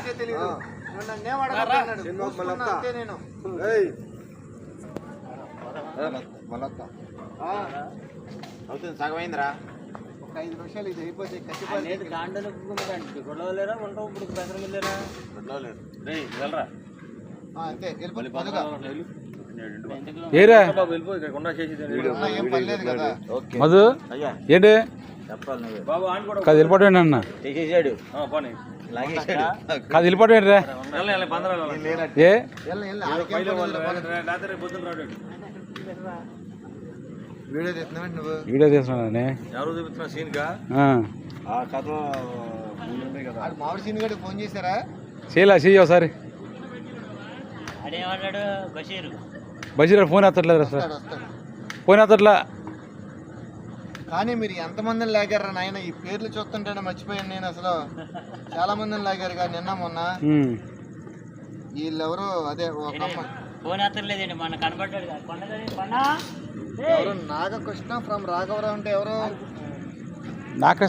నాకే తెలియదు నన్నేం అడగన్నాడు అంతే నేను అవుతుంది సగమైందిరా ఒక 5 నిమిషాలు ఇది అయిపోతే అంతే ఏరా ఏం పర్లేదు కదా మధు ఏంటి కాదు వెళ్ళిపోవడం అన్న కాదు వెళ్ళిపోవడం ఏంట్రా ఏ వీడియో తీస్తున్నావు నువ్వు వీడియో తీస్తున్నానే మామిడి సీన్ గడికి ఫోన్ చేశారా చెయ్యి ఒకసారి బషీర్ ఫోన్ ఎత్తట్లేదు సార్ ఫోన్ ఎత్తట్లా కానీ మీరు ఎంతమందిని లాగారా నాయన ఈ పేర్లు చూస్తుంటేనే మర్చిపోయాను నేను అసలు చాలా మందిని లాగారు కానీ నిన్న మొన్న వీళ్ళెవరు అదే ఒక ఎవరు నాగకృష్ణ ఫ్రమ్ రాఘవరావు అంటే ఎవరు